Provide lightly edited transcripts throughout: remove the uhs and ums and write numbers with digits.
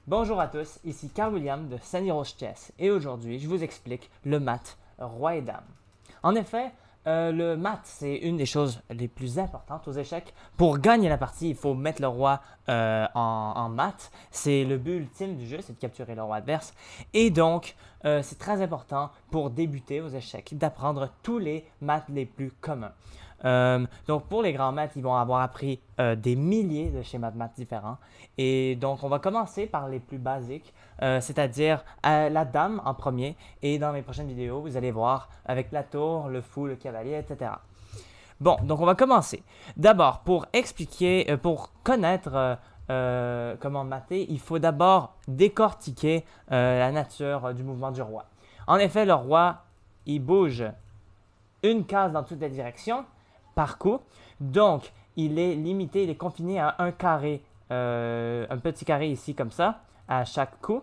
Bonjour à tous, ici Carl William de Sunny Rose Chess et aujourd'hui je vous explique le mat roi et dame. En effet, le mat c'est une des choses les plus importantes aux échecs. Pour gagner la partie, il faut mettre le roi en mat. C'est le but ultime du jeu, c'est de capturer le roi adverse. Et donc, c'est très important pour débuter aux échecs d'apprendre tous les mats les plus communs. Donc pour les grands maths, ils vont avoir appris des milliers de schémas de maths différents. Et donc on va commencer par les plus basiques, c'est-à-dire la dame en premier. Et dans mes prochaines vidéos, vous allez voir avec la tour, le fou, le cavalier, etc. Bon, donc on va commencer. D'abord, pour expliquer, pour connaître comment mater, il faut d'abord décortiquer la nature du mouvement du roi. En effet, le roi, il bouge une case dans toutes les directions par coup. Donc, il est limité, il est confiné à un carré, un petit carré ici comme ça, à chaque coup.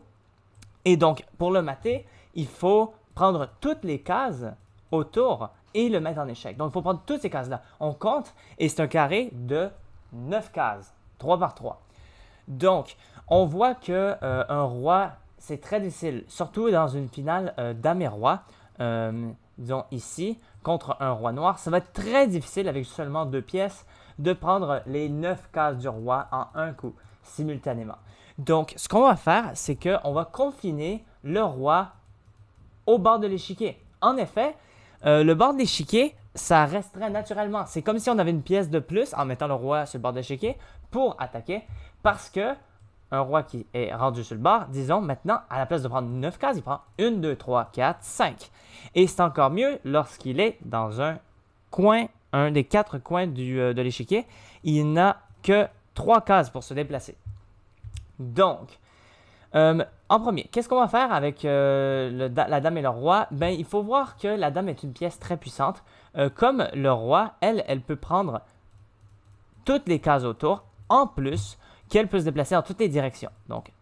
Et donc, pour le mater, il faut prendre toutes les cases autour et le mettre en échec. Donc, il faut prendre toutes ces cases-là. On compte et c'est un carré de 9 cases, 3 par 3. Donc, on voit que un roi, c'est très difficile, surtout dans une finale dame et roi, disons ici, contre un roi noir. Ça va être très difficile avec seulement 2 pièces de prendre les 9 cases du roi en un coup, simultanément. Donc, ce qu'on va faire, c'est qu'on va confiner le roi au bord de l'échiquier. En effet, le bord de l'échiquier, ça restreint naturellement. C'est comme si on avait une pièce de plus en mettant le roi sur le bord de l'échiquier pour attaquer, parce que un roi qui est rendu sur le bord, disons maintenant, à la place de prendre 9 cases, il prend 1, 2, 3, 4, 5. Et c'est encore mieux lorsqu'il est dans un coin, un des 4 coins de l'échiquier. Il n'a que 3 cases pour se déplacer. Donc, en premier, qu'est-ce qu'on va faire avec la dame et le roi? Ben, il faut voir que la dame est une pièce très puissante. Comme le roi, elle peut prendre toutes les cases autour, en plus qu'elle peut se déplacer dans toutes les directions. Donc,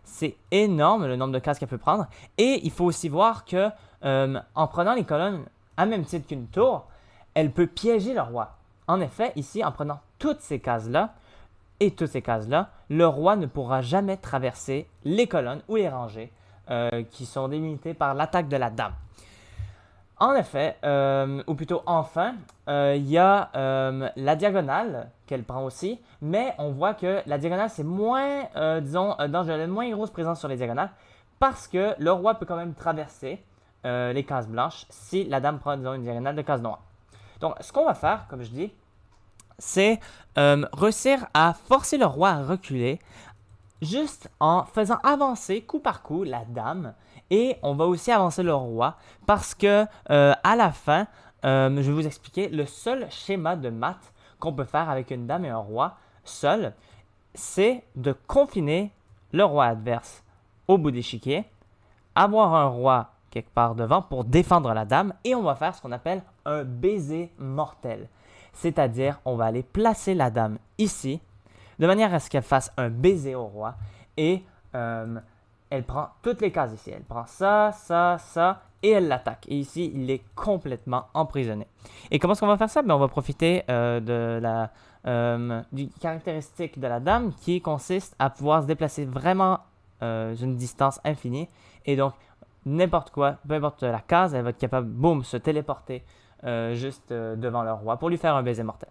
c'est énorme le nombre de cases qu'elle peut prendre. Et il faut aussi voir que en prenant les colonnes à même titre qu'une tour, elle peut piéger le roi. En effet, ici, en prenant toutes ces cases-là, et toutes ces cases-là, le roi ne pourra jamais traverser les colonnes ou les rangées qui sont délimitées par l'attaque de la dame. En effet, ou plutôt enfin, il y a la diagonale qu'elle prend aussi, mais on voit que la diagonale c'est moins, disons, dangereux, elle a une moins grosse présence sur les diagonales, parce que le roi peut quand même traverser les cases blanches si la dame prend, disons, une diagonale de cases noires. Donc, ce qu'on va faire, comme je dis, c'est réussir à forcer le roi à reculer juste en faisant avancer coup par coup la dame. Et on va aussi avancer le roi parce que à la fin, je vais vous expliquer le seul schéma de maths qu'on peut faire avec une dame et un roi seul, c'est de confiner le roi adverse au bout d'échiquier, avoir un roi quelque part devant pour défendre la dame et on va faire ce qu'on appelle un baiser mortel. C'est-à-dire, on va aller placer la dame ici de manière à ce qu'elle fasse un baiser au roi et elle prend toutes les cases ici. Elle prend ça, ça, ça et elle l'attaque. Et ici, il est complètement emprisonné. Et comment est-ce qu'on va faire ça? On va profiter du caractéristique de la dame qui consiste à pouvoir se déplacer vraiment une distance infinie. Et donc, n'importe quoi, peu importe la case, elle va être capable, boum, se téléporter juste devant le roi pour lui faire un baiser mortel.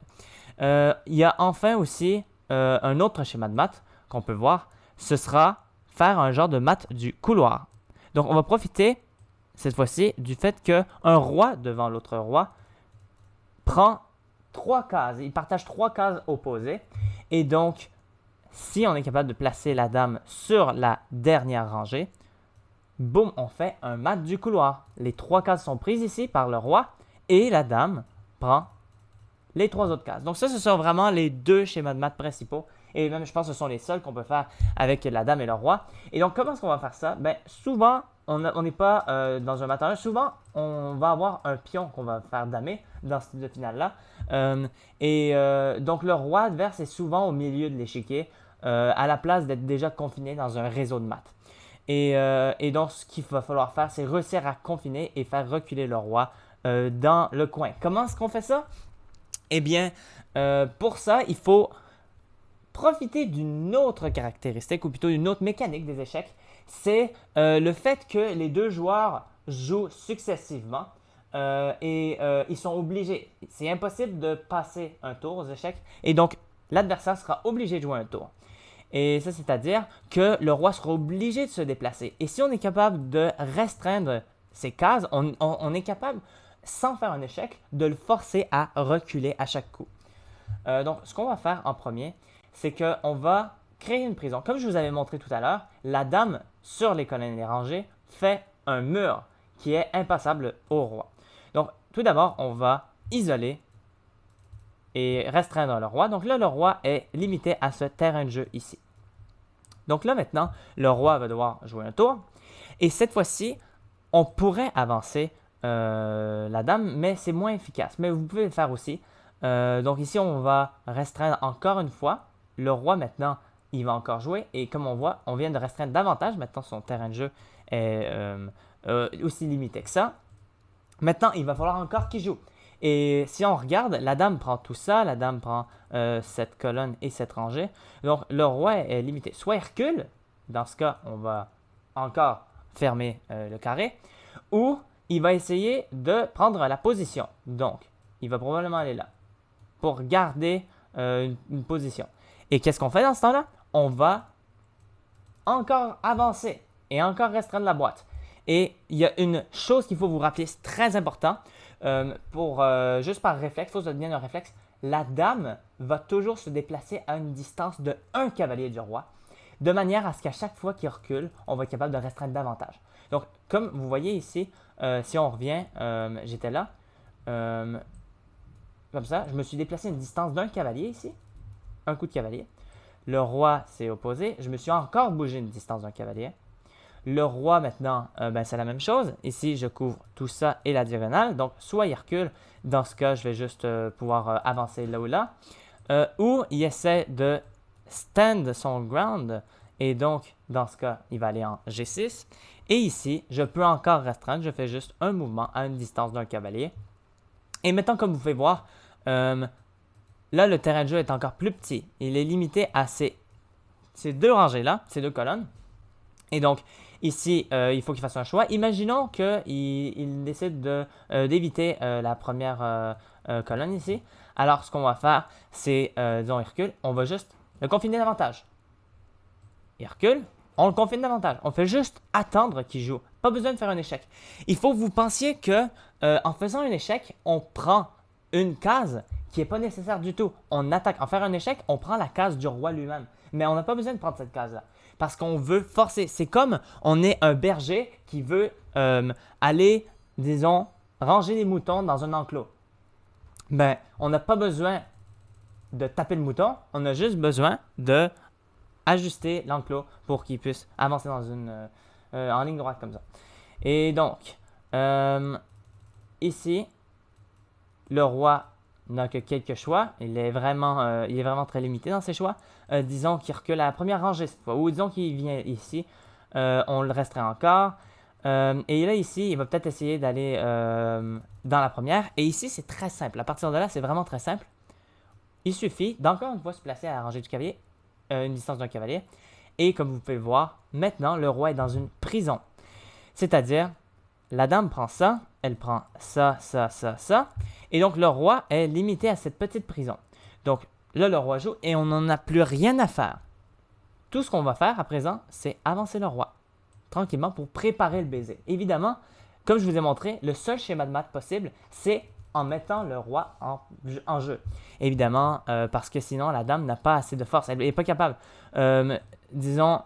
Il y a enfin aussi un autre schéma de maths qu'on peut voir, ce sera faire un genre de maths du couloir. Donc on va profiter cette fois-ci du fait qu'un roi devant l'autre roi prend 3 cases, il partage 3 cases opposées et donc si on est capable de placer la dame sur la dernière rangée, boum, on fait un mat du couloir. Les 3 cases sont prises ici par le roi et la dame prend les 3 autres cases. Donc ça, ce sont vraiment les 2 schémas de maths principaux. Et même, je pense que ce sont les seuls qu'on peut faire avec la dame et le roi. Et donc, comment est-ce qu'on va faire ça? Ben, souvent, on n'est pas dans un matériel. Souvent, on va avoir un pion qu'on va faire damer dans ce type de finale-là. Donc, le roi adverse est souvent au milieu de l'échiquier, à la place d'être déjà confiné dans un réseau de maths. Et donc, ce qu'il va falloir faire, c'est réussir à confiner et faire reculer le roi dans le coin. Comment est-ce qu'on fait ça? Eh bien, pour ça, il faut profiter d'une autre caractéristique, ou plutôt d'une autre mécanique des échecs, c'est le fait que les deux joueurs jouent successivement et ils sont obligés. C'est impossible de passer un tour aux échecs et donc l'adversaire sera obligé de jouer un tour. Et ça, c'est-à-dire que le roi sera obligé de se déplacer. Et si on est capable de restreindre ces cases, on est capable, sans faire un échec, de le forcer à reculer à chaque coup. Donc, ce qu'on va faire en premier, c'est qu'on va créer une prison. Comme je vous avais montré tout à l'heure, la dame sur les colonnes et les rangées fait un mur qui est impassable au roi. Donc, tout d'abord, on va isoler et restreindre le roi. Donc là, le roi est limité à ce terrain de jeu ici. Donc là, maintenant, le roi va devoir jouer un tour. Et cette fois-ci, on pourrait avancer la dame, mais c'est moins efficace. Mais vous pouvez le faire aussi. Donc ici, on va restreindre encore une fois. Le roi, maintenant, il va encore jouer. Et comme on voit, on vient de restreindre davantage. Maintenant, son terrain de jeu est aussi limité que ça. Maintenant, il va falloir encore qu'il joue. Et si on regarde, la dame prend tout ça, la dame prend cette colonne et cette rangée. Donc, le roi est limité. Soit il recule, dans ce cas, on va encore fermer le carré, ou il va essayer de prendre la position. Donc, il va probablement aller là pour garder une position. Et qu'est-ce qu'on fait dans ce temps-là? On va encore avancer et encore restreindre la boîte. Et il y a une chose qu'il faut vous rappeler, c'est très important, juste par réflexe, il faut que ça devienne un réflexe. La dame va toujours se déplacer à une distance de 1 cavalier du roi, de manière à ce qu'à chaque fois qu'il recule, on va être capable de restreindre davantage. Donc, comme vous voyez ici, si on revient, j'étais là, comme ça, je me suis déplacé à une distance d'1 cavalier ici, un coup de cavalier. Le roi s'est opposé, je me suis encore bougé une distance d'un cavalier. Le roi, maintenant, c'est la même chose. Ici, je couvre tout ça et la diagonale. Donc, soit il recule. Dans ce cas, je vais juste pouvoir avancer là ou là. Ou il essaie de stand son ground. Et donc, dans ce cas, il va aller en G6. Et ici, je peux encore restreindre. Je fais juste un mouvement à une distance d'un cavalier. Et maintenant, comme vous pouvez voir, là, le terrain de jeu est encore plus petit. Il est limité à ces deux rangées-là, ces deux colonnes. Et donc, ici, il faut qu'il fasse un choix. Imaginons qu'il décide d'éviter la première colonne ici. Alors, ce qu'on va faire, c'est, disons, il recule. On va juste le confiner davantage. Il recule, on le confine davantage. On fait juste attendre qu'il joue. Pas besoin de faire un échec. Il faut que vous pensiez que en faisant un échec, on prend une case qui n'est pas nécessaire du tout. On attaque. En faire un échec, on prend la case du roi lui-même. Mais on n'a pas besoin de prendre cette case-là. Parce qu'on veut forcer. C'est comme on est un berger qui veut aller, disons, ranger les moutons dans un enclos. Ben, on n'a pas besoin de taper le mouton, on a juste besoin de ajuster l'enclos pour qu'il puisse avancer en ligne droite comme ça. Et donc, ici, le roi n'a que quelques choix. Il est vraiment très limité dans ses choix. Disons qu'il recule à la première rangée cette fois, ou disons qu'il vient ici. On le restreint encore. Et là, ici, il va peut-être essayer d'aller dans la première. Et ici, c'est très simple. À partir de là, c'est vraiment très simple. Il suffit d'encore une fois se placer à la rangée du cavalier, une distance d'un cavalier. Et comme vous pouvez le voir, maintenant, le roi est dans une prison. C'est-à-dire, la dame prend ça, elle prend ça, ça, ça, ça. Et donc, le roi est limité à cette petite prison. Donc, là, le roi joue et on n'en a plus rien à faire. Tout ce qu'on va faire à présent, c'est avancer le roi tranquillement pour préparer le baiser. Évidemment, comme je vous ai montré, le seul schéma de maths possible, c'est en mettant le roi en jeu. Évidemment, parce que sinon, la dame n'a pas assez de force. Elle n'est pas capable. Disons,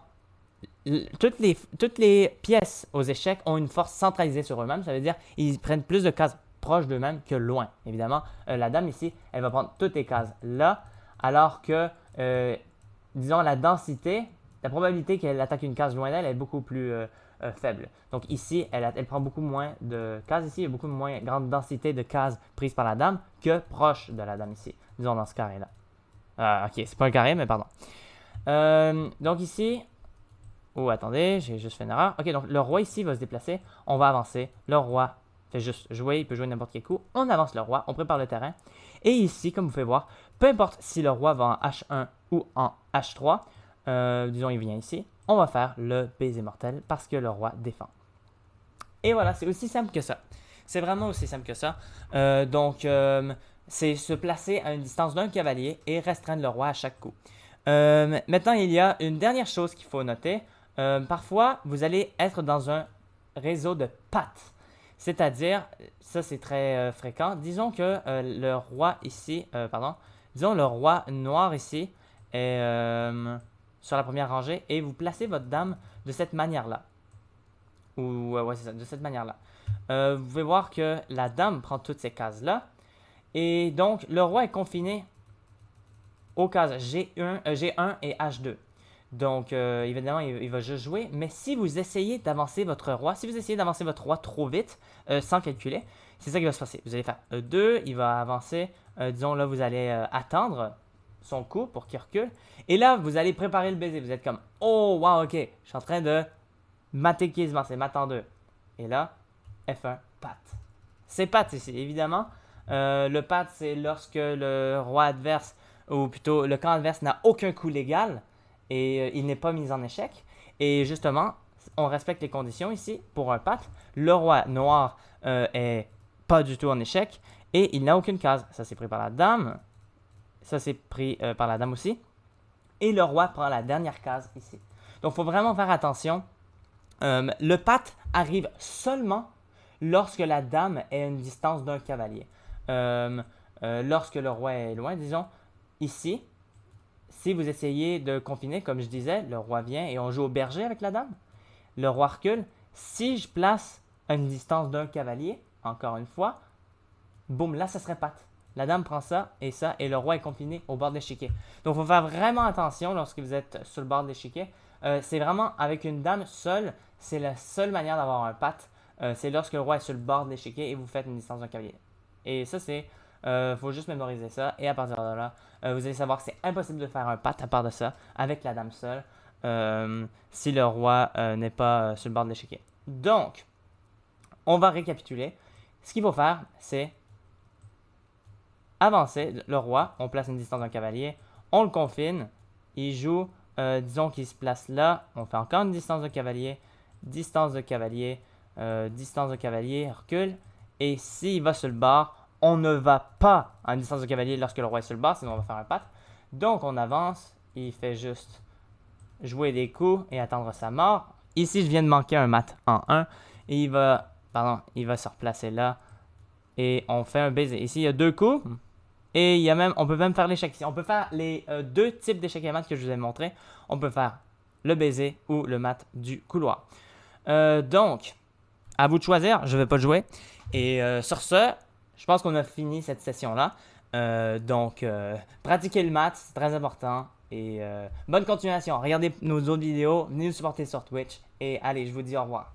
toutes les pièces aux échecs ont une force centralisée sur eux-mêmes. Ça veut dire qu'ils prennent plus de cases proches d'eux-mêmes que loin. Évidemment, la dame ici, elle va prendre toutes les cases là, alors que, disons, la probabilité qu'elle attaque une case loin d'elle est beaucoup plus faible. Donc ici, elle prend beaucoup moins de cases ici, il y a beaucoup moins grande densité de cases prises par la dame que proche de la dame ici, disons dans ce carré-là. Ok, c'est pas un carré, mais pardon. Donc ici, attendez, j'ai juste fait une erreur. Ok, donc le roi ici va se déplacer, on va avancer, le roi fait juste jouer, il peut jouer n'importe quel coup, on avance le roi, on prépare le terrain, Et ici, comme vous pouvez voir, peu importe si le roi va en H1 ou en H3, disons il vient ici, on va faire le baiser mortel parce que le roi défend. Et voilà, c'est aussi simple que ça. C'est vraiment aussi simple que ça. C'est se placer à une distance d'un cavalier et restreindre le roi à chaque coup. Maintenant, il y a une dernière chose qu'il faut noter. Parfois, vous allez être dans un réseau de pattes. C'est-à-dire, ça c'est très fréquent. Disons que le roi ici, disons le roi noir ici est sur la première rangée et vous placez votre dame de cette manière-là. Ou ouais, c'est ça, de cette manière-là. Vous pouvez voir que la dame prend toutes ces cases-là. Et donc, le roi est confiné aux cases G1 et H2. Donc, évidemment, il va juste jouer. Mais si vous essayez d'avancer votre roi, si vous essayez d'avancer votre roi trop vite, sans calculer, c'est ça qui va se passer. Vous allez faire E2, il va avancer. Disons, là, vous allez attendre son coup pour qu'il recule. Et là, vous allez préparer le baiser. Vous êtes comme, oh, wow, ok, je suis en train de mater quasiment, c'est mat en 2. Et là, F1, patte. C'est patte ici, évidemment. Le patte, c'est lorsque le roi adverse, ou plutôt le camp adverse, n'a aucun coup légal et il n'est pas mis en échec. Et justement, on respecte les conditions ici pour un patte. Le roi noir est pas du tout en échec et il n'a aucune case. Ça, c'est pris par la dame. Ça, c'est pris par la dame aussi. Et le roi prend la dernière case ici. Donc, il faut vraiment faire attention. Le patte arrive seulement lorsque la dame est à une distance d'un cavalier. Lorsque le roi est loin, disons, ici, si vous essayez de confiner, comme je disais, le roi vient et on joue au berger avec la dame. Le roi recule. Si je place à une distance d'un cavalier, encore une fois, boum, là, ça serait patte. La dame prend ça, et le roi est confiné au bord de l'échiquier. Donc, il faut faire vraiment attention lorsque vous êtes sur le bord de l'échiquier. C'est vraiment avec une dame seule, c'est la seule manière d'avoir un patte. C'est lorsque le roi est sur le bord de l'échiquier et vous faites une distance d'un cavalier. Et ça, c'est. Faut juste mémoriser ça. Et à partir de là, vous allez savoir que c'est impossible de faire un patte à part de ça avec la dame seule si le roi n'est pas sur le bord de l'échiquier. Donc, on va récapituler. Ce qu'il faut faire, c'est avancer le roi. On place une distance d'un cavalier. On le confine. Il joue. Disons qu'il se place là. On fait encore une distance de cavalier. Distance de cavalier. Distance de cavalier. Recule. Et s'il va sur le bord, on ne va pas à une distance de cavalier lorsque le roi est sur le bord, sinon on va faire un patte. Donc on avance, il fait juste jouer des coups et attendre sa mort. Ici, je viens de manquer un mat en 1. Et il va se replacer là. Et on fait un baiser. Ici, il y a 2 coups. Et on peut même faire l'échec ici. On peut faire les 2 types d'échecs et mat que je vous ai montré. On peut faire le baiser ou le mat du couloir. Donc, à vous de choisir. Je ne vais pas jouer. Et sur ce, je pense qu'on a fini cette session-là. Pratiquez le mat, c'est très important. Et bonne continuation. Regardez nos autres vidéos. Venez nous supporter sur Twitch. Et allez, je vous dis au revoir.